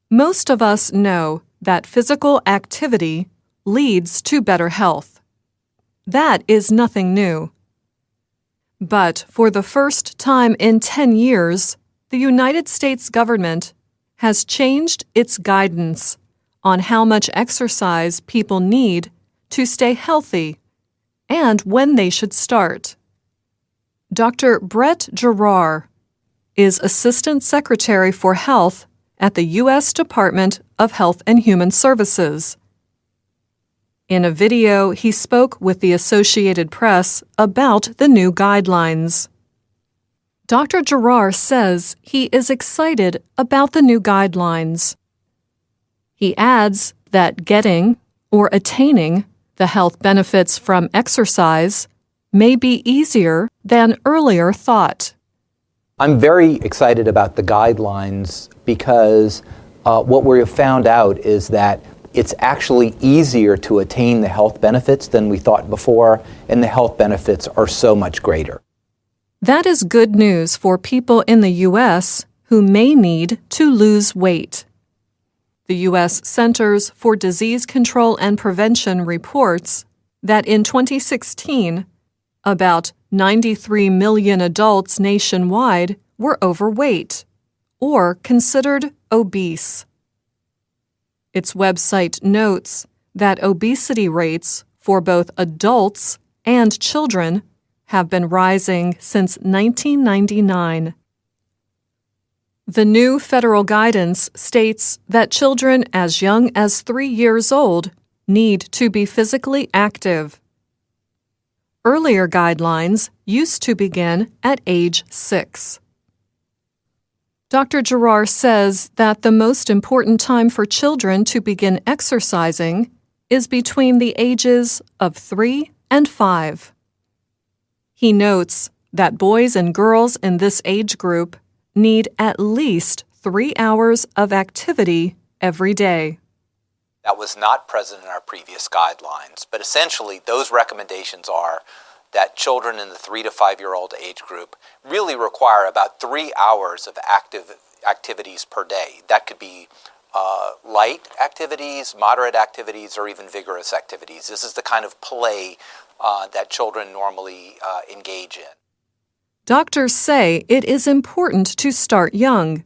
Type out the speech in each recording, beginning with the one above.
Most of us know that physical activity leads to better health. That is nothing new. But for the first time in 10 years, the United States government has changed its guidance on how much exercise people need to stay healthy and when they should start. Dr. Brett Giroir is Assistant Secretary for Health at the U.S. Department of Health and Human Services. In a video, he spoke with the Associated Press about the new guidelines. Dr. Giroir says he is excited about the new guidelines. He adds that getting or attaining the health benefits from exercise may be easier than earlier thought. I'm very excited about the guidelines because what we have found out is that it's actually easier to attain the health benefits than we thought before, and the health benefits are so much greater. That is good news for people in the U.S. who may need to lose weight. The U.S. Centers for Disease Control and Prevention reports that in 2016, about 93 million adults nationwide were overweight or considered obese. Its website notes that obesity rates for both adults and children have been rising since 1999. The new federal guidance states that children as young as 3 years old need to be physically active. Earlier guidelines used to begin at age 6. Dr. Giroir says that the most important time for children to begin exercising is between the ages of 3 and 5. He notes that boys and girls in this age group need at least 3 hours of activity every day. That was not present in our previous guidelines, but essentially those recommendations are that children in the 3 to 5-year-old age group really require about 3 hours of activities per day. That could be light activities, moderate activities, or even vigorous activities. This is the kind of play that children normally engage in. Doctors say it is important to start young.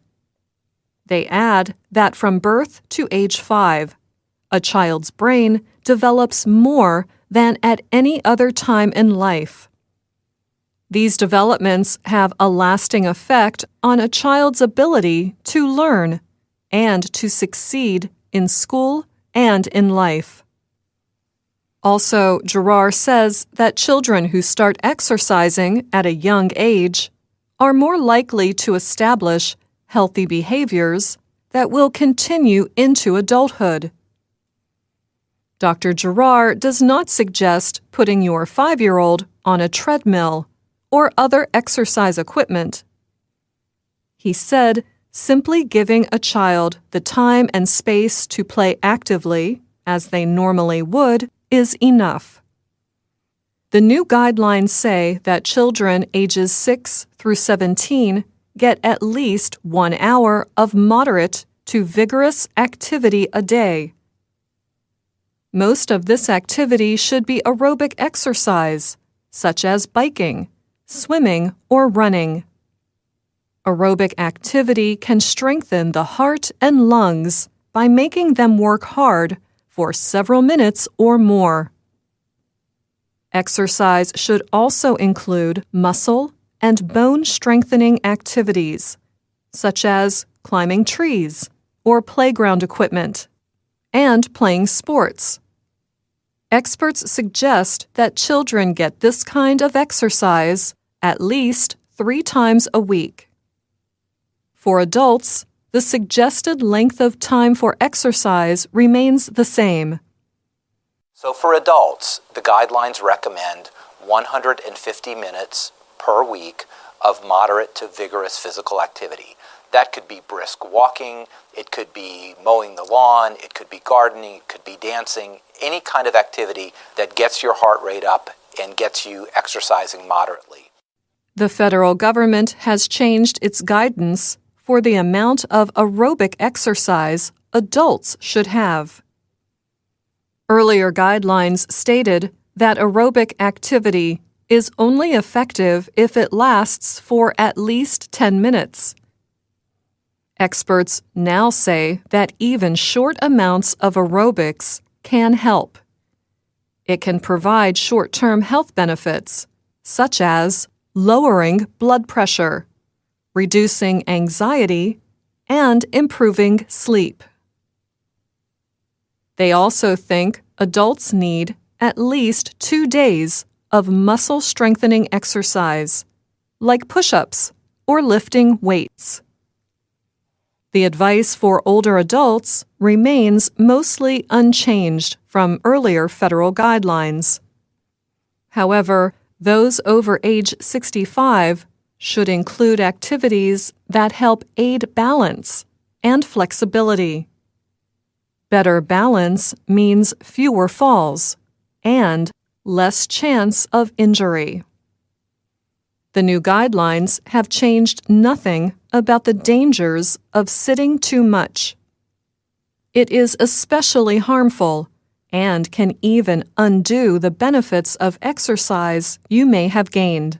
They add that from birth to age 5, a child's brain develops more than at any other time in life. These developments have a lasting effect on a child's ability to learn and to succeed in school and in life. Also, Giroir says that children who start exercising at a young age are more likely to establish healthy behaviors that will continue into adulthood. Dr. Giroir does not suggest putting your 5-year-old on a treadmill or other exercise equipment. He said simply giving a child the time and space to play actively, as they normally would, is enough. The new guidelines say that children ages 6 through 17 get at least 1 hour of moderate to vigorous activity a day. Most of this activity should be aerobic exercise, such as biking, swimming, or running. Aerobic activity can strengthen the heart and lungs by making them work hard for several minutes or more. Exercise should also include muscle and bone-strengthening activities, such as climbing trees or playground equipment, and playing sports. Experts suggest that children get this kind of exercise at least 3 times a week. For adults, the suggested length of time for exercise remains the same. So for adults, the guidelines recommend 150 minutes per week of moderate to vigorous physical activity. That could be brisk walking, it could be mowing the lawn, it could be gardening, it could be dancing, any kind of activity that gets your heart rate up and gets you exercising moderately. The federal government has changed its guidance for the amount of aerobic exercise adults should have. Earlier guidelines stated that aerobic activity is only effective if it lasts for at least 10 minutes. Experts now say that even short amounts of aerobics can help. It can provide short-term health benefits, such as lowering blood pressure, reducing anxiety, and improving sleep. They also think adults need at least 2 days of muscle-strengthening exercise, like push-ups or lifting weights. The advice for older adults remains mostly unchanged from earlier federal guidelines. However, those over age 65 should include activities that help aid balance and flexibility. Better balance means fewer falls and less chance of injury. The new guidelines have changed nothing about the dangers of sitting too much. It is especially harmful and can even undo the benefits of exercise you may have gained.